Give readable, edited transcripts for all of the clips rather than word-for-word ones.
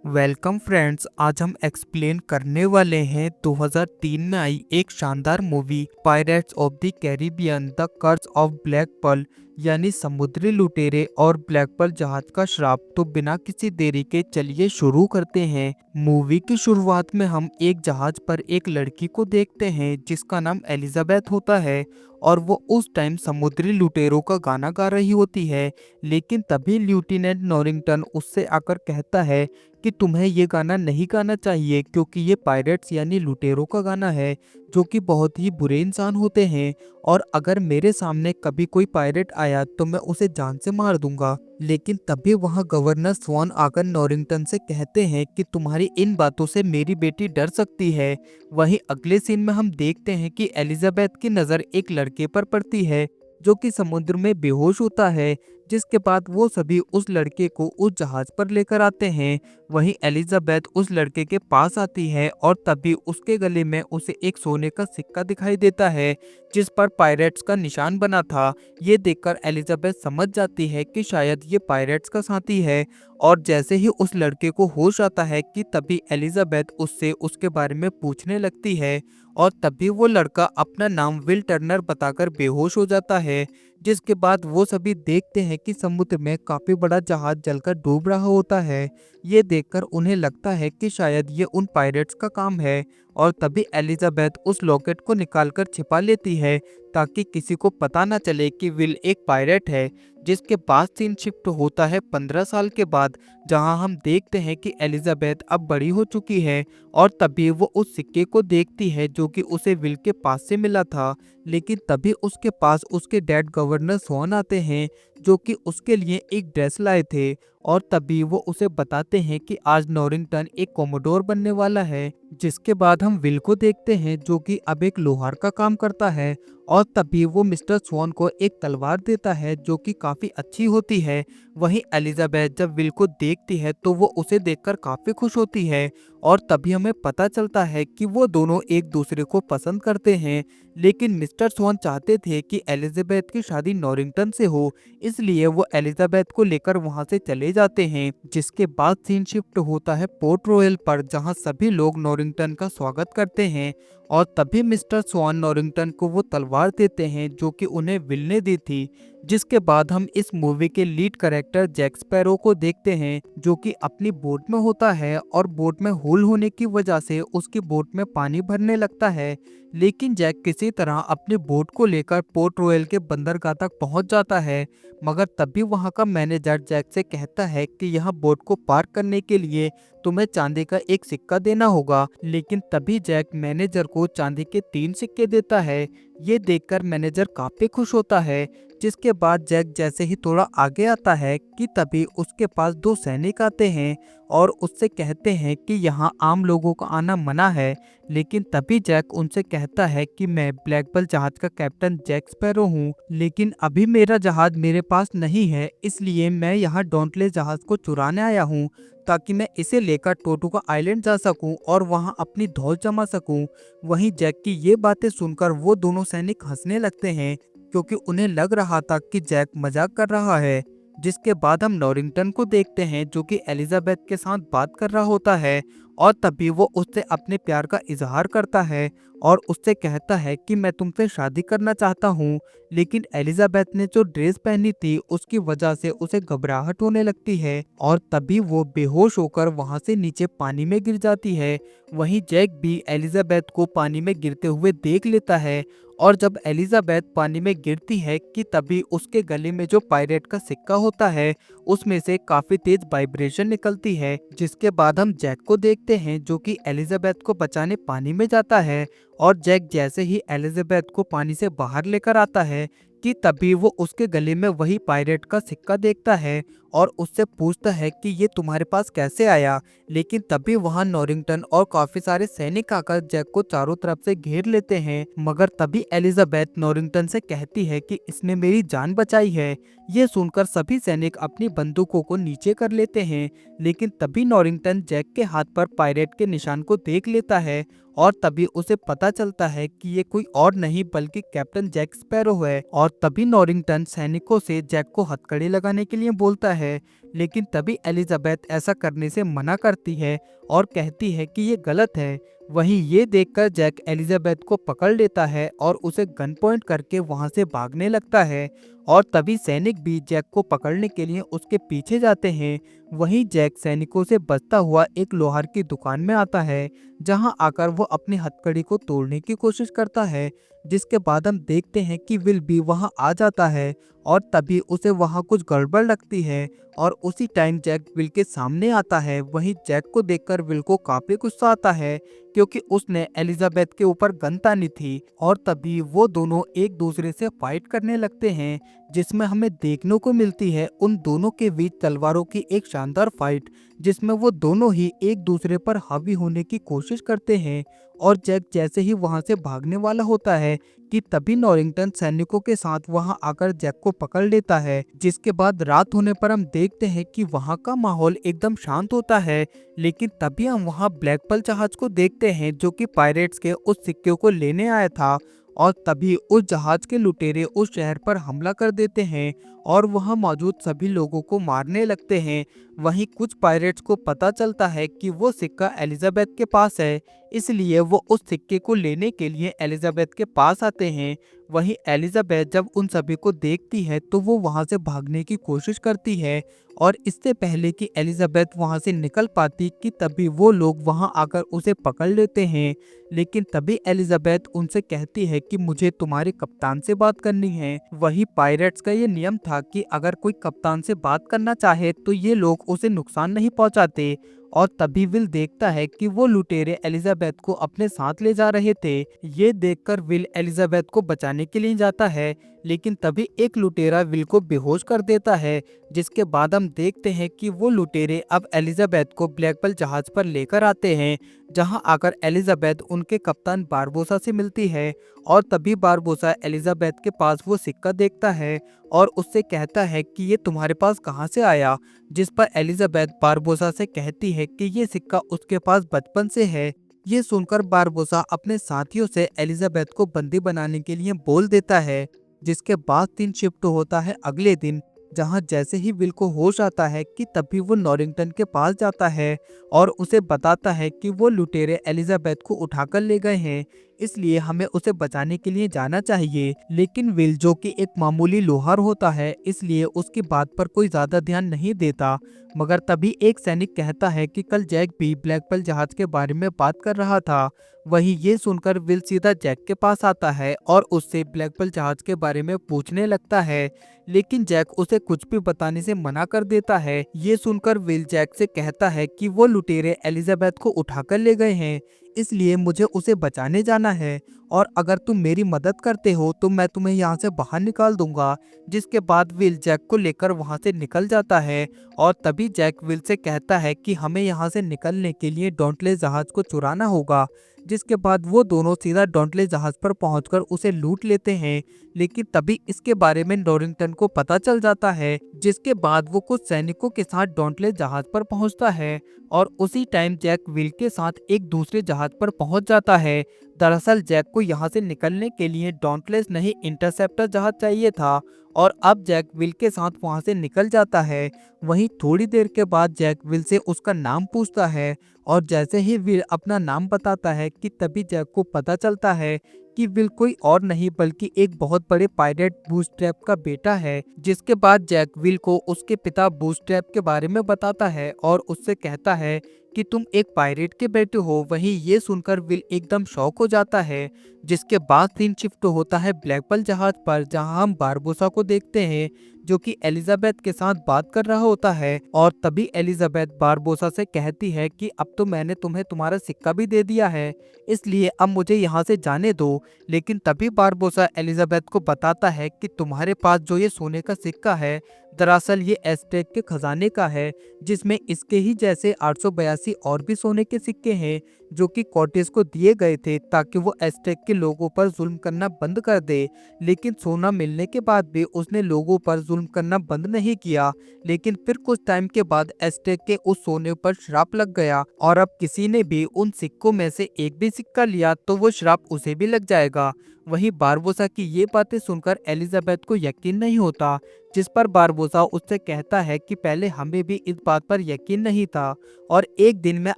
Welcome friends. आज हम explain करने वाले हैं 2003 में आई एक शानदार movie Pirates of the Caribbean the Curse of Black Pearl, यानी समुद्री लुटेरे और ब्लैक पर्ल जहाज का श्राप। तो बिना किसी देरी के चलिए शुरू करते हैं। मूवी की शुरुआत में हम एक जहाज पर एक लड़की को देखते हैं जिसका नाम एलिजाबेथ होता है और वो उस टाइम समुद्री लुटेरों का गाना गा रही होती है। लेकिन तभी लेफ्टिनेंट नॉरिंगटन उससे आकर कहता है कि तुम्हें ये गाना नहीं गाना चाहिए क्योंकि ये पायरेट्स यानी लुटेरों का गाना है जो कि बहुत ही बुरे इंसान होते हैं, और अगर मेरे सामने कभी कोई पायरेट आया तो मैं उसे जान से मार दूंगा। लेकिन तभी वहां गवर्नर स्वॉन आकर नॉरिंगटन से कहते हैं कि तुम्हारी इन बातों से मेरी बेटी डर सकती है। वहीं अगले सीन में हम देखते हैं कि एलिजाबेथ की नज़र एक लड़के पर पड़ती है जो कि समुद्र में बेहोश होता है, जिसके बाद वो सभी उस लड़के को उस जहाज पर लेकर आते हैं। वहीं एलिजाबेथ उस लड़के के पास आती है और तभी उसके गले में उसे एक सोने का सिक्का दिखाई देता है जिस पर पायरेट्स का निशान बना था। ये देखकर एलिजाबेथ समझ जाती है कि शायद ये पायरेट्स का साथी है, और जैसे ही उस लड़के को होश आता है कि तभी एलिजाबेथ उससे उसके बारे में पूछने लगती है, और तभी वो लड़का अपना नाम विल टर्नर बताकर बेहोश हो जाता है। जिसके बाद वो सभी देखते हैं कि समुद्र में काफी बड़ा जहाज जलकर डूब रहा होता है। ये देखकर उन्हें लगता है कि शायद ये उन पायरेट्स का काम है, और तभी एलिजाबेथ उस लॉकेट को निकालकर छिपा लेती है ताकि किसी को पता ना चले कि विल एक पायरेट है। जिसके बाद सीन शिफ्ट होता है 15 साल के बाद, जहां हम देखते हैं कि एलिजाबेथ अब बड़ी हो चुकी है, और तभी वो उस सिक्के को देखती है जो कि उसे विल के पास से मिला था। लेकिन तभी उसके पास उसके डैड गवर्नर स्वॉन आते हैं जो कि उसके लिए एक ड्रेस लाए थे, और तभी वो उसे बताते हैं कि आज नॉरिंगटन एक कोमोडोर बनने वाला है। जिसके बाद हम विल को देखते हैं जो कि अब एक लोहार का काम करता है, और तभी वो मिस्टर स्वॉन को एक तलवार देता है जो कि काफी अच्छी होती है। वहीं एलिजाबेथ जब विल को देखती है तो वो उसे देखकर काफी खुश होती है, और तभी हमें पता चलता है कि वो दोनों एक दूसरे को पसंद करते हैं। लेकिन मिस्टर स्वॉन चाहते थे कि एलिजाबेथ की शादी नॉरिंगटन से हो, इसलिए वो एलिजाबेथ को लेकर वहां से चले जाते हैं। जिसके बाद सीन शिफ्ट होता है पोर्ट रॉयल पर, जहां सभी लोग नॉरिंगटन का स्वागत करते हैं, और तभी मिस्टर स्वॉन नॉरिंगटन को वो तलवार देते हैं जो कि उन्हें विल ने दी थी। जिसके बाद हम इस मूवी के लीड कैरेक्टर जैक स्पैरो को देखते हैं जो कि अपनी बोट में होता है, और बोट में होल होने की वजह से उसकी बोट में पानी भरने लगता है। लेकिन जैक किसी तरह अपनी बोट को लेकर पोर्ट रॉयल के बंदरगाह तक पहुंच जाता है, मगर तभी वहां का मैनेजर जैक से कहता है कि यह बोट को पार्क करने के लिए तुम्हें चांदी का एक सिक्का देना होगा। लेकिन तभी जैक मैनेजर को चांदी के 3 सिक्के देता है। ये देखकर मैनेजर काफी खुश होता है। जिसके बाद जैक जैसे ही थोड़ा आगे आता है कि तभी उसके पास 2 सैनिक आते हैं और उससे कहते हैं कि यहाँ आम लोगों का आना मना है। लेकिन तभी जैक उनसे कहता है कि मैं ब्लैक पर्ल जहाज का कैप्टन जैक स्पैरो हूँ, लेकिन अभी मेरा जहाज मेरे पास नहीं है, इसलिए मैं यहाँ डोंटले जहाज को चुराने आया हूँ ताकि मैं इसे लेकर टोटुका आइलैंड जा सकूं और वहां अपनी धौल जमा सकूं। वहीं जैक की ये बातें सुनकर वो दोनों सैनिक हंसने लगते हैं क्योंकि उन्हें लग रहा था कि जैक मजाक कर रहा है। जिसके बाद हम नॉरिंगटन को देखते हैं जो कि एलिजाबेथ के साथ बात कर रहा होता है, और तभी वो उससे अपने प्यार का इजहार करता है और उससे कहता है कि मैं तुमसे शादी करना चाहता हूँ। लेकिन एलिजाबेथ ने जो ड्रेस पहनी थी उसकी वजह से उसे घबराहट होने लगती है, और तभी वो बेहोश होकर वहां से नीचे पानी में गिर जाती है। वहीं जैक भी एलिजाबेथ को पानी में गिरते हुए देख लेता है, और जब एलिजाबेथ पानी में गिरती है कि तभी उसके गले में जो पायरेट का सिक्का होता है उसमें से काफी तेज वाइब्रेशन निकलती है। जिसके बाद हम जैक को देखते हैं जो कि एलिजाबेथ को बचाने पानी में जाता है, और जैक जैसे ही एलिजाबेथ को पानी से बाहर लेकर आता है कि तभी वो उसके गले में वही पायरेट का सिक्का देखता है और उससे पूछता है कि ये तुम्हारे पास कैसे आया। लेकिन तभी वहां नॉरिंगटन और काफी सारे सैनिक आकर जैक को चारों तरफ से घेर लेते हैं, मगर तभी एलिजाबेथ नॉरिंगटन से कहती है कि इसने मेरी जान बचाई है। ये सुनकर सभी सैनिक अपनी बंदूकों को नीचे कर लेते हैं, लेकिन तभी नॉरिंगटन जैक के हाथ पर पायरेट के निशान को देख लेता है और तभी उसे पता चलता है कि ये कोई और नहीं बल्कि कैप्टन जैक स्पैरो है। और तभी नॉरिंगटन सैनिकों से जैक को हथकड़ी लगाने के लिए बोलता है, लेकिन तभी एलिजाबेथ ऐसा करने से मना करती है और कहती है कि ये गलत है। वहीं ये देखकर जैक एलिजाबेथ को पकड़ लेता है और उसे गन पॉइंट करके वहां से भागने लगता है। और तभी सैनिक भी जैक को पकड़ने के लिए उसके पीछे जाते हैं। वहीं जैक सैनिकों से बचता हुआ एक लोहार की दुकान में आता है, जहां आकर वो अपनी हथकड़ी को तोड़ने की कोशिश करता है। जिसके बाद हम देखते हैं कि विल भी वहां आ जाता है और तभी उसे वहां कुछ गड़बड़ लगती है और उसी टाइम जैक विल के सामने आता है। वहीं जैक को देखकर विल को काफी गुस्सा आता है, क्योंकि उसने एलिजाबेथ के ऊपर गन तानी थी। और तभी वो दोनों एक दूसरे से फाइट करने लगते हैं, जिसमें हमें देखने को मिलती है उन दोनों के बीच तलवारों की एक शानदार फाइट, जिसमें वो दोनों ही एक दूसरे पर हावी होने की कोशिश करते हैं। और जैक जैसे ही वहां से भागने वाला होता है कि तभी नॉरिंगटन सैनिकों के साथ वहां आकर जैक को पकड़ लेता है। जिसके बाद रात होने पर हम देखते हैं कि वहां का माहौल एकदम शांत होता है, लेकिन तभी हम वहां ब्लैक पर्ल जहाज को देखते हैं, जो कि पायरेट्स के उस सिक्के को लेने आया था। और तभी उस जहाज के लुटेरे उस शहर पर हमला कर देते हैं और वहां मौजूद सभी लोगों को मारने लगते हैं। वहीं कुछ पायरेट्स को पता चलता है कि वो सिक्का एलिजाबेथ के पास है, इसलिए वो उस सिक्के को लेने के लिए एलिजाबेथ के पास आते हैं। वहीं एलिजाबेथ जब उन सभी को देखती है तो वो वहां से भागने की कोशिश करती है, और इससे पहले कि एलिजाबेथ वहां से निकल पाती कि तभी वो लोग वहां आकर उसे पकड़ लेते हैं। लेकिन तभी एलिजाबेथ उनसे कहती है कि मुझे तुम्हारे कप्तान से बात करनी है। वही पायरेट्स का ये नियम था कि अगर कोई कप्तान से बात करना चाहे तो ये लोग उसे नुकसान नहीं पहुंचाते। और तभी विल देखता है कि वो लुटेरे एलिजाबेथ को अपने साथ ले जा रहे थे। ये देखकर विल एलिजाबेथ को बचाने के लिए जाता है, लेकिन तभी एक लुटेरा विल को बेहोश कर देता है। जिसके बाद हम देखते हैं कि वो लुटेरे अब एलिजाबेथ को ब्लैक पर्ल जहाज पर लेकर आते हैं, जहां आकर एलिजाबेथ उनके कप्तान बारबोसा से मिलती है। और तभी बारबोसा एलिजाबेथ के पास वो सिक्का देखता है और उससे कहता है कि ये तुम्हारे पास कहाँ से आया। जिस पर एलिजाबेथ बारबोसा से कहती है कि ये सिक्का उसके पास बचपन से है। ये सुनकर बारबोसा अपने साथियों से एलिजाबेथ को बंदी बनाने के लिए बोल देता है। जिसके बाद सीन शिफ्ट होता है अगले दिन, जहां जैसे ही विल को होश आता है कि तभी वो नॉरिंगटन के पास जाता है और उसे बताता है कि वो लुटेरे एलिजाबेथ को उठाकर ले गए हैं, इसलिए हमें उसे बचाने के लिए जाना चाहिए। लेकिन विल, जो कि एक मामूली लोहार होता है, इसलिए उसकी बात पर कोई ज्यादा ध्यान नहीं देता। मगर तभी एक सैनिक कहता है कि कल जैक भी ब्लैक पर्ल जहाज के बारे में बात कर रहा था। वहीं ये सुनकर विल सीधा जैक के पास आता है और उससे ब्लैक पर्ल जहाज के बारे में पूछने लगता है, लेकिन जैक उसे कुछ भी बताने से मना कर देता है। ये सुनकर विल जैक से कहता है कि वो लुटेरे एलिजाबेथ को उठाकर ले गए हैं, इसलिए मुझे उसे बचाने जाना है, और अगर तुम मेरी मदद करते हो तो मैं तुम्हें यहाँ से बाहर निकाल दूंगा। जिसके बाद विल जैक को लेकर वहाँ से निकल जाता है। और तभी जैक विल से कहता है कि हमें यहाँ से निकलने के लिए डॉन्टलेस जहाज को चुराना होगा। जिसके बाद वो दोनों सीधा डॉन्टलेस जहाज पर पहुंचकर उसे लूट लेते हैं। लेकिन तभी इसके बारे में नॉरिंगटन को पता चल जाता है। जिसके बाद वो कुछ सैनिकों के साथ डॉन्टलेस जहाज पर पहुंचता है और उसी टाइम जैक विल के साथ एक दूसरे जहाज पर पहुंच जाता है। दरअसल जैक को यहाँ से निकलने के लिए डॉन्टलेस नहीं, इंटरसेप्टर जहाज चाहिए था, और अब जैक विल के साथ वहां से निकल जाता है। वहीं थोड़ी देर के बाद जैक विल से उसका नाम पूछता है, और जैसे ही विल अपना नाम बताता है कि तभी जैक को पता चलता है कि विल कोई और नहीं बल्कि एक बहुत बड़े पायरेट बूटस्ट्रैप का बेटा है। जिसके बाद जैक विल को उसके पिता बूटस्ट्रैप के बारे में बताता है और उससे कहता है कि तुम एक पायरेट के बेटे हो। वहीं ये सुनकर विल एकदम शॉक हो जाता है। जिसके बाद सीन शिफ्ट होता है ब्लैक पर्ल जहाज पर, जहां हम बारबोसा को देखते हैं, जो कि एलिजाबेथ के साथ बात कर रहा होता है। और तभी एलिजाबेथ बारबोसा से कहती है कि अब तो मैंने तुम्हें तुम्हारा सिक्का भी दे दिया है, इसलिए अब मुझे यहाँ से जाने दो। लेकिन तभी बारबोसा एलिजाबेथ को बताता है कि तुम्हारे पास जो ये सोने का सिक्का है, दरअसल ये एस्टेक के खजाने का है, जिसमें इसके ही जैसे 882 और भी सोने के सिक्के हैं, जो कि कॉर्टेस को दिए गए थे ताकि वो एस्टेक के लोगों पर जुल्म करना बंद कर दे। लेकिन सोना मिलने के बाद भी उसने लोगों पर जुल्म करना बंद नहीं किया। लेकिन फिर कुछ टाइम के बाद एस्टेक के उस सोने पर श्राप लग गया और अब किसी ने भी उन सिक्कों में से एक भी सिक्का लिया तो वो श्राप उसे भी लग जाएगा। वहीं बारबोसा की ये बातें सुनकर एलिजाबेथ को यकीन नहीं होता, जिस पर बारबोसा उससे कहता है कि पहले हमें भी इस बात पर यकीन नहीं था और एक दिन मैं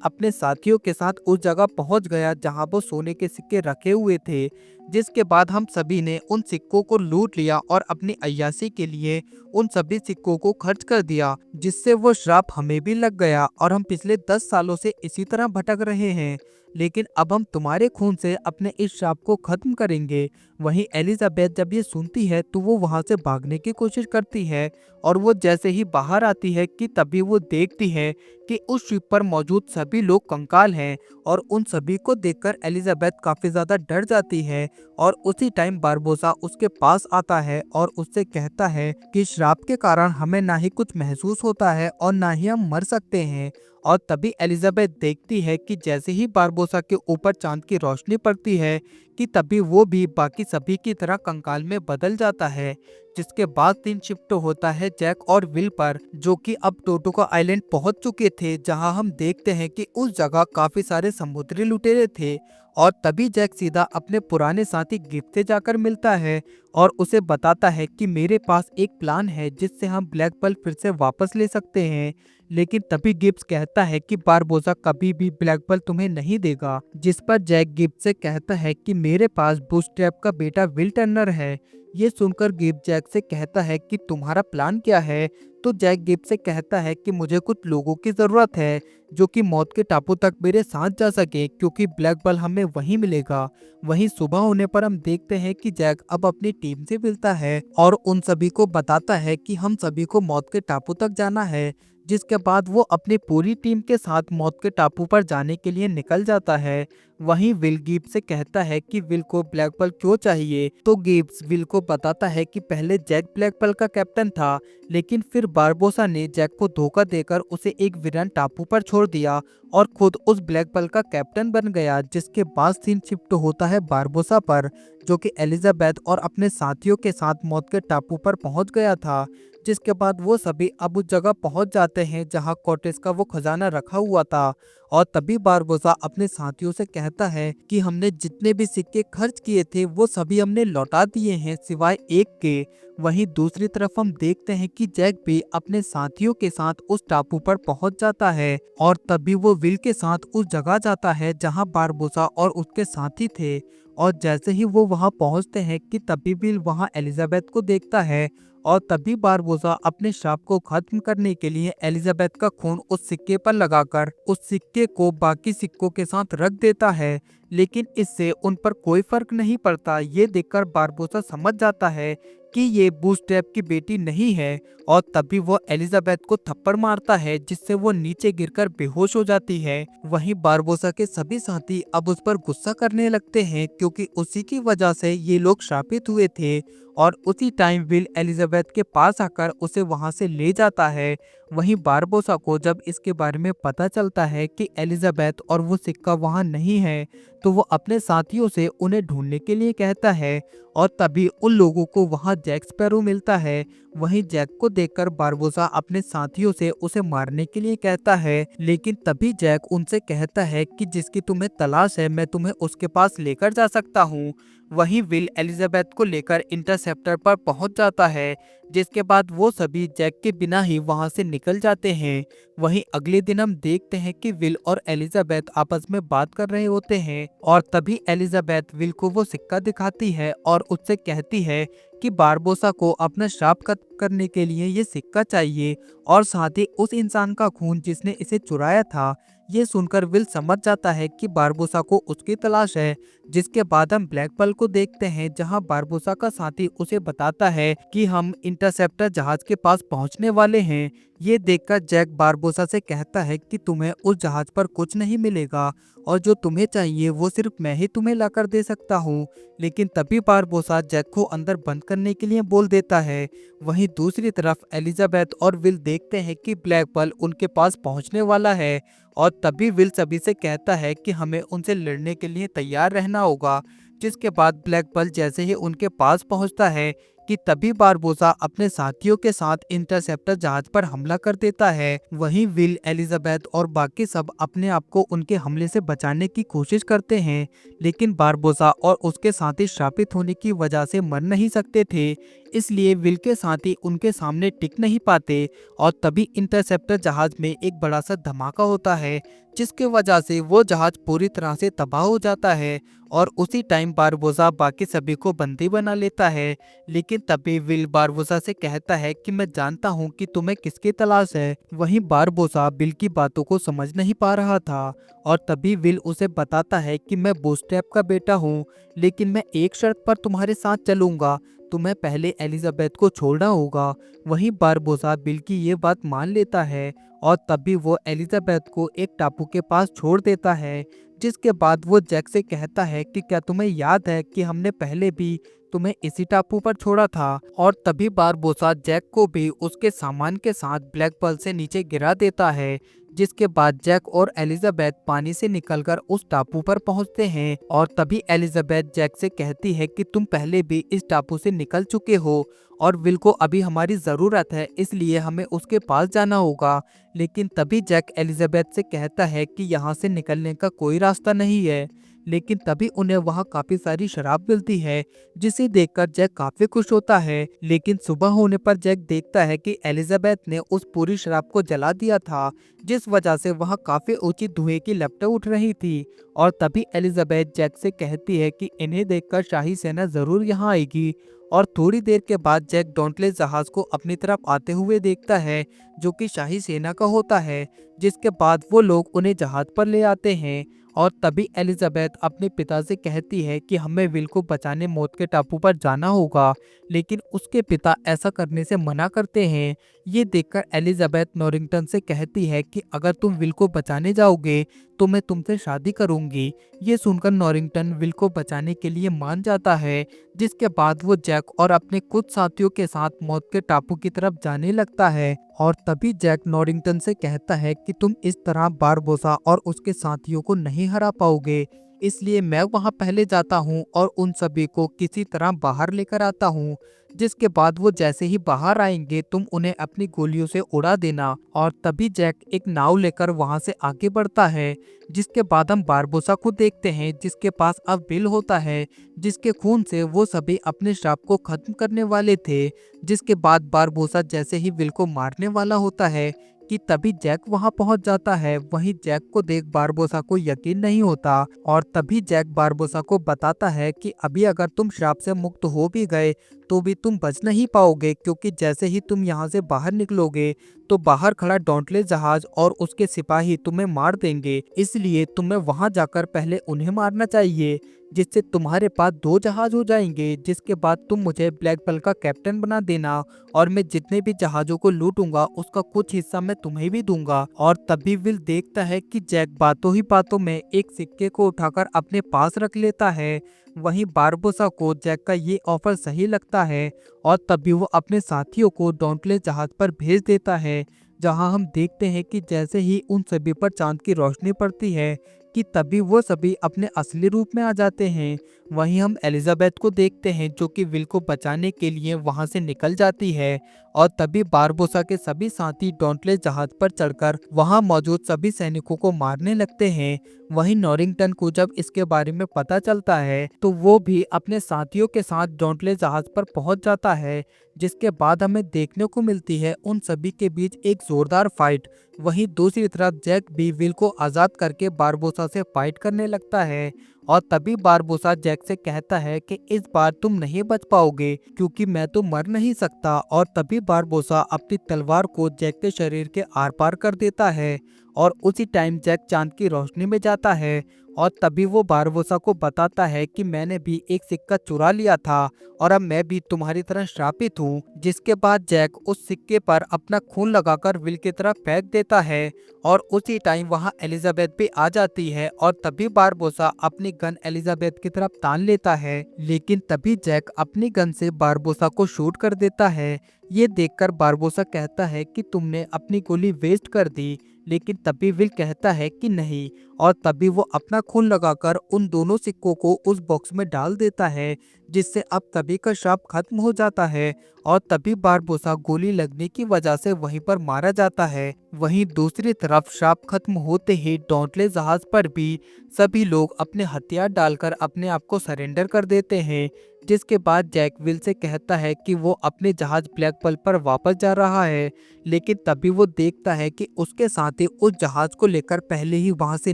अपने साथियों के साथ उस जगह पहुंच गया जहां वो सोने के सिक्के रखे हुए थे, जिसके बाद हम सभी ने उन सिक्कों को लूट लिया और अपनी अय्याशी के लिए उन सभी सिक्कों को खर्च कर दिया, जिससे वो श्राप हमें भी लग गया और हम पिछले 10 सालों से इसी तरह भटक रहे हैं। लेकिन अब हम तुम्हारे खून से अपने इस श्राप को खत्म करेंगे। वहीं एलिजाबेथ जब ये सुनती है तो वो वहां से भागने की कोशिश करती है और वो जैसे ही बाहर आती है कि तभी वो देखती है कि उस शिप पर मौजूद सभी लोग कंकाल हैं और उन सभी को देखकर एलिजाबेथ काफी ज्यादा डर जाती है। और उसी टाइम बारबोसा उसके पास आता है और उससे कहता है कि श्राप के कारण हमें ना ही कुछ महसूस होता है और ना ही हम मर सकते हैं। और तभी एलिजाबेथ देखती है कि जैसे ही बारबोसा के ऊपर चांद की रोशनी पड़ती है कि तभी वो भी बाकी सभी की तरह कंकाल में बदल जाता है। जिसके बाद सीन शिफ्ट होता है जैक और विल पर, जो कि अब टोटोका आइलैंड पहुंच चुके थे, जहां हम देखते हैं कि उस जगह काफी सारे समुद्री लुटेरे थे। और तभी जैक सीधा अपने पुराने साथी गिफ्ट से जाकर मिलता है और उसे बताता है कि मेरे पास एक प्लान है जिससे हम ब्लैक पर्ल फिर से वापस ले सकते हैं। लेकिन तभी गिब्स कहता है कि बारबोसा कभी भी ब्लैक पर्ल तुम्हें नहीं देगा, जिस पर जैक गिब्स से कहता है कि मेरे पास बूटस्ट्रैप का बेटा विल टर्नर है। ये सुनकर गिब्स जैक से कहता है कि तुम्हारा प्लान क्या है। तो जैक गिब्स से कहता है कि मुझे कुछ लोगों की जरूरत है जो कि मौत के टापू तक मेरे साथ जा सके, क्योंकि ब्लैक पर्ल हमें वहीं मिलेगा। वहीं सुबह होने पर हम देखते हैं कि जैक अब अपनी टीम से मिलता है और उन सभी को बताता है कि हम सभी को मौत के टापू तक जाना है। जिसके बाद वो अपनी पूरी टीम के साथ मौत के टापू पर जाने के लिए निकल जाता है। वहीं विल गिब्स से कहता है कि विल को ब्लैक पर्ल क्यों चाहिए। तो गिब्स विल को बताता है कि पहले जैक ब्लैक पर्ल का कैप्टन था, लेकिन फिर बारबोसा ने जैक को धोखा देकर उसे एक वीरान टापू पर छोड़ दिया और खुद उस ब्लैक पर्ल का कैप्टन बन गया। जिसके बाद सीन शिफ्ट होता है बारबोसा पर, जो कि एलिजाबेथ और अपने साथियों के साथ मौत के टापू पर पहुंच गया था। जिसके बाद वो सभी अब उस जगह पहुंच जाते हैं जहां कॉर्टेस का वो खजाना रखा हुआ था। और तभी बारबोसा अपने साथियों से कहता है कि हमने जितने भी सिक्के खर्च किए थे वो सभी हमने लौटा दिए हैं सिवाय एक के। वहीं दूसरी तरफ हम देखते हैं कि जैक भी अपने साथियों के साथ उस टापू पर पहुंच जाता है और तभी वो विल के साथ उस जगह जाता है जहां बारबोसा और उसके साथी थे। और जैसे ही वो वहां पहुंचते हैं कि तभी विल वहां एलिजाबेथ को देखता है और तभी बारबोसा अपने श्राप को खत्म करने के लिए एलिजाबेथ का खून उस सिक्के पर लगाकर उस सिक्के को बाकी सिक्कों के साथ रख देता है। लेकिन इससे उन पर कोई फर्क नहीं पड़ता। ये देखकर बारबोसा समझ जाता है कि ये बूटस्ट्रैप की बेटी नहीं है और तभी वो एलिजाबेथ को थप्पड़ मारता है, जिससे वो नीचे गिरकर बेहोश हो जाती है। वहीं बारबोसा के सभी साथी अब उस पर गुस्सा करने लगते हैं, क्योंकि उसी की वजह से ये लोग श्रापित हुए थे। और उसी टाइम विल एलिजाबेथ के पास आकर उसे वहां से ले जाता है। वहीं बारबोसा को जब इसके बारे में पता चलता है कि एलिजाबेथ और वो सिक्का वहां नहीं है, तो वो अपने साथियों से उन्हें ढूंढने के लिए कहता है। और तभी उन लोगों को वहां जैक स्पैरो मिलता है। वहीं जैक को देखकर बारबोसा अपने साथियों से उसे मारने के लिए कहता है, लेकिन तभी जैक उनसे कहता है कि जिसकी तुम्हें तलाश है मैं तुम्हें उसके पास लेकर जा सकता हूँ। वहीं विल एलिजाबेथ को लेकर इंटरसेप्टर पर पहुंच जाता है, जिसके बाद वो सभी जैक के बिना ही वहां से निकल जाते हैं। वहीं अगले दिन हम देखते हैं कि विल और एलिजाबेथ आपस में बात कर रहे होते हैं और तभी एलिजाबेथ विल को वो सिक्का दिखाती है और उससे कहती है कि बारबोसा को अपना श्राप खत्म करने के लिए ये सिक्का चाहिए और साथ ही उस इंसान का खून जिसने इसे चुराया था। ये सुनकर विल समझ जाता है कि बारबोसा को उसकी तलाश है। जिसके बाद हम ब्लैक पर्ल को देखते हैं, जहां बारबोसा का साथी उसे बताता है कि हम इंटरसेप्टर जहाज के पास पहुंचने वाले हैं। ये देखकर जैक बारबोसा से कहता है कि तुम्हें उस जहाज पर कुछ नहीं मिलेगा और जो तुम्हें चाहिए वो सिर्फ मैं ही तुम्हें लाकर दे सकता हूँ। लेकिन तभी बारबोसा जैक को अंदर बंद करने के लिए बोल देता है। वहीं दूसरी तरफ एलिजाबेथ और विल देखते हैं कि ब्लैक पर्ल उनके पास पहुंचने वाला है और तभी विल सभी से कहता है कि हमें उनसे लड़ने के लिए तैयार रहना होगा। जिसके बाद ब्लैक पर्ल जैसे ही उनके पास पहुंचता है कि तभी बारबोसा अपने साथियों के साथ इंटरसेप्टर जहाज पर हमला कर देता है। वहीं विल, एलिजाबेथ और बाकी सब अपने आप को उनके हमले से बचाने की कोशिश करते हैं, लेकिन बारबोसा और उसके साथी श्रापित होने की वजह से मर नहीं सकते थे, इसलिए विल के साथी उनके सामने टिक नहीं पाते। और तभी इंटरसेप्टर जहाज में एक बड़ा सा धमाका होता है, जिसके वजह से वो जहाज पूरी तरह से तबाह हो जाता है। और उसी टाइम बारबोसा बाकी सभी को बंदी बना लेता है। लेकिन तभी विल बारबोसा से कहता है कि मैं जानता हूँ कि तुम्हें किसकी तलाश है। वहीं बारबोसा विल की बातों को समझ नहीं पा रहा था, और तभी विल उसे बताता है कि मैं बूस्ट्रैप का बेटा हूँ, लेकिन मैं एक शर्त पर तुम्हारे साथ चलूंगा, तुम्हें पहले एलिजाबेथ को छोड़ना होगा। वहीं बारबोसा विल की ये बात मान लेता है, और तभी वो एलिजाबेथ को एक टापू के पास छोड़ देता है। जिसके बाद वो जैक से कहता है कि क्या तुम्हें याद है कि हमने पहले भी तुम्हें इसी टापू पर छोड़ा था। और तभी बारबोसा जैक को भी उसके सामान के साथ ब्लैक पर्ल से नीचे गिरा देता है। जिसके बाद जैक और एलिजाबेथ पानी से निकलकर उस टापू पर पहुंचते हैं। और तभी एलिजाबेथ जैक से कहती है कि तुम पहले भी इस टापू से निकल चुके हो और विल को अभी हमारी जरूरत है, इसलिए हमें उसके पास जाना होगा। लेकिन तभी जैक एलिजाबेथ से कहता है कि यहाँ से निकलने का कोई रास्ता नहीं है। लेकिन तभी उन्हें वहाँ काफी सारी शराब मिलती है, जिसे देखकर जैक काफी खुश होता है। लेकिन सुबह होने पर जैक देखता है कि एलिजाबेथ ने उस पूरी शराब को जला दिया था, जिस वजह से वहाँ काफी ऊंची धुएं की लपटें उठ रही थी। और तभी एलिजाबेथ जैक से कहती है कि इन्हें देखकर शाही सेना जरूर यहाँ आएगी। और थोड़ी देर के बाद जैक डॉन्टलेस जहाज को अपनी तरफ आते हुए देखता है, जो कि शाही सेना का होता है। जिसके बाद वो लोग उन्हें जहाज पर ले आते हैं। और तभी एलिजाबेथ अपने पिता से कहती है कि हमें विल को बचाने मौत के टापू पर जाना होगा, लेकिन उसके पिता ऐसा करने से मना करते हैं। ये देखकर एलिजाबेथ नॉरिंगटन से कहती है कि अगर तुम विल को बचाने जाओगे तो मैं तुमसे शादी करूंगी। ये सुनकर नॉरिंगटन विल को बचाने के लिए मान जाता है। जिसके बाद वो जैक और अपने कुछ साथियों के साथ मौत के टापू की तरफ जाने लगता है। और तभी जैक नॉरिंगटन से कहता है कि तुम इस तरह बारबोसा और उसके साथियों को नहीं हरा पाओगे, इसलिए मैं वहां पहले जाता हूं और उन सभी को किसी तरह बाहर लेकर आता हूं। जिसके बाद वो जैसे ही बाहर आएंगे तुम उन्हें अपनी गोलियों से उड़ा देना। और तभी जैक एक नाव लेकर वहां से आगे बढ़ता है। जिसके बाद हम बारबोसा को देखते हैं, जिसके पास अब विल होता है, जिसके खून से वो सभी अपने श्राप को खत्म करने वाले थे। जिसके बाद बारबोसा जैसे ही विल को मारने वाला होता है कि तभी जैक वहां पहुंच जाता है। वहीं जैक को देख बारबोसा को यकीन नहीं होता, और तभी जैक बारबोसा को बताता है कि अभी अगर तुम श्राप से मुक्त हो भी गए तो भी तुम बच नहीं पाओगे, क्योंकि जैसे ही तुम यहाँ से बाहर निकलोगे तो बाहर खड़ा डॉन्टलेस जहाज और उसके सिपाही तुम्हें मार देंगे, इसलिए तुम्हें वहां जाकर पहले उन्हें मारना चाहिए, जिससे तुम्हारे पास दो जहाज हो जाएंगे। जिसके बाद तुम मुझे ब्लैक पर्ल का कैप्टन बना देना, और मैं जितने भी जहाजों को लूटूंगा उसका कुछ हिस्सा मैं तुम्हें भी दूंगा। और तभी विल देखता है कि जैक बातों ही बातों में एक सिक्के को उठाकर अपने पास रख लेता है। वहीं बारबोसा को जैक का ये ऑफर सही लगता है, और तभी वो अपने साथियों को डॉन्टलेस जहाज पर भेज देता है। जहां हम देखते हैं कि जैसे ही उन सभी पर चांद की रोशनी पड़ती है कि तभी वो सभी अपने असली रूप में आ जाते हैं। वहीं हम एलिजाबेथ को देखते हैं, जो कि विल को बचाने के लिए वहां से निकल जाती है। और तभी बारबोसा के सभी साथी डॉन्टलेस जहाज पर चढ़कर वहां मौजूद सभी सैनिकों को मारने लगते हैं। वहीं नॉरिंगटन को जब इसके बारे में पता चलता है तो वो भी अपने साथियों के साथ डॉन्टलेस जहाज पर पहुंच जाता है। जिसके बाद हमें देखने को मिलती है उन सभी के बीच एक जोरदार फाइट। वहीं दूसरी तरफ जैक भी विल को आजाद करके बारबोसा से फाइट करने लगता है। और तभी बारबोसा जैक से कहता है कि इस बार तुम नहीं बच पाओगे, क्योंकि मैं तो मर नहीं सकता। और तभी बारबोसा अपनी तलवार को जैक के शरीर के आर पार कर देता है, और उसी टाइम जैक चांद की रोशनी में जाता है। और तभी वो बारबोसा को बताता है कि मैंने भी एक सिक्का चुरा लिया था और अब मैं भी तुम्हारी तरह श्रापित हूँ। जिसके बाद जैक उस सिक्के पर अपना खून लगाकर विल की तरफ फेंक देता है, और उसी टाइम वहाँ एलिजाबेथ भी आ जाती है। और तभी बारबोसा अपनी गन एलिजाबेथ की तरफ तान लेता है, लेकिन तभी जैक अपनी गन से बारबोसा को शूट कर देता है। ये देखकर बारबोसा कहता है कि तुमने अपनी गोली वेस्ट कर दी, लेकिन तभी विल कहता है कि नहीं, और तभी वो अपना खून लगाकर उन दोनों सिक्कों को उस बॉक्स में डाल देता है, जिससे अब तभी का श्राप खत्म हो जाता है। और तभी बारबोसा गोली लगने की वजह से वहीं पर मारा जाता है। वहीं दूसरी तरफ श्राप खत्म होते ही डॉन्टले जहाज पर भी सभी लोग अपने हथियार डालकर अपने आप को सरेंडर कर देते हैं। जिसके बाद जैक विल से कहता है कि वो अपने जहाज ब्लैक पर्ल पर वापस जा रहा है, लेकिन तभी वो देखता है कि उसके साथी उस जहाज को लेकर पहले ही वहां से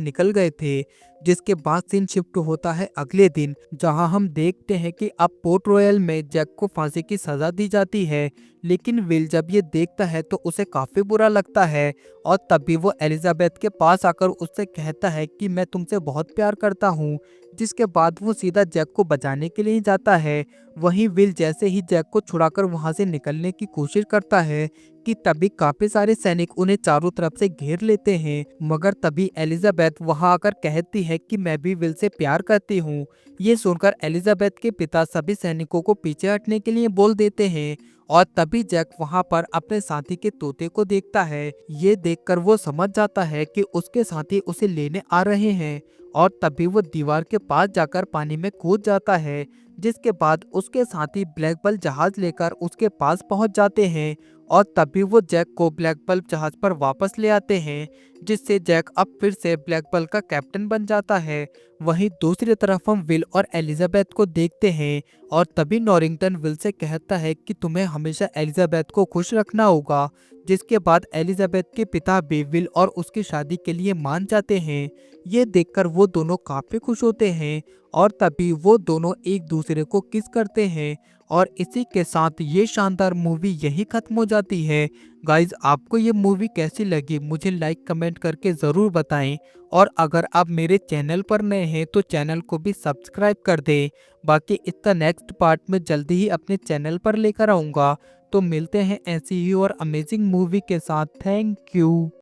निकल गए थे। जिसके बाद सीन शिफ्ट होता है अगले दिन, जहां हम देखते हैं कि अब पोर्ट रॉयल में जैक को फांसी की सजा दी जाती है। लेकिन विल जब ये देखता है तो उसे काफी बुरा लगता है, और तभी वो एलिजाबेथ के पास आकर उससे कहता है कि मैं तुमसे बहुत प्यार करता हूँ। जिसके बाद वो सीधा जैक को बचाने के लिए जाता है। वहीं विल जैसे ही जैक को छुड़ाकर वहां से निकलने की कोशिश करता है कि तभी काफी सारे सैनिक उन्हें चारों तरफ से घेर लेते हैं। मगर तभी एलिजाबेथ वहां आकर कहती है कि मैं भी विल से प्यार करती हूँ। ये सुनकर एलिजाबेथ के पिता सभी सैनिकों को पीछे हटने के लिए बोल देते हैं, और तभी जैक वहां पर अपने साथी के तोते को देखता है। ये देखकर वो समझ जाता है कि उसके साथी उसे लेने आ रहे हैं, और तभी वो दीवार के पास जाकर पानी में कूद जाता है। जिसके बाद उसके साथी ब्लैक पर्ल जहाज लेकर उसके पास पहुंच जाते हैं, और तभी वो जैक को ब्लैक पर्ल जहाज पर वापस ले आते हैं, जिससे जैक अब फिर से ब्लैक पर्ल का कैप्टन बन जाता है। वहीं दूसरी तरफ हम विल और एलिजाबेथ को देखते हैं, और तभी नॉरिंगटन विल से कहता है कि तुम्हें हमेशा एलिजाबेथ को खुश रखना होगा। जिसके बाद एलिजाबेथ के पिता भी विल और उसकी शादी के लिए मान जाते हैं। ये देखकर वो दोनों काफी खुश होते हैं, और तभी वो दोनों एक दूसरे को किस करते हैं। और इसी के साथ ये शानदार मूवी यही खत्म हो जाती है। गाइज, आपको ये मूवी कैसी लगी मुझे लाइक कमेंट करके ज़रूर बताएं, और अगर आप मेरे चैनल पर नए हैं तो चैनल को भी सब्सक्राइब कर दें। बाकी इसका नेक्स्ट पार्ट में जल्दी ही अपने चैनल पर लेकर आऊँगा। तो मिलते हैं ऐसी ही और अमेजिंग मूवी के साथ। Thank you.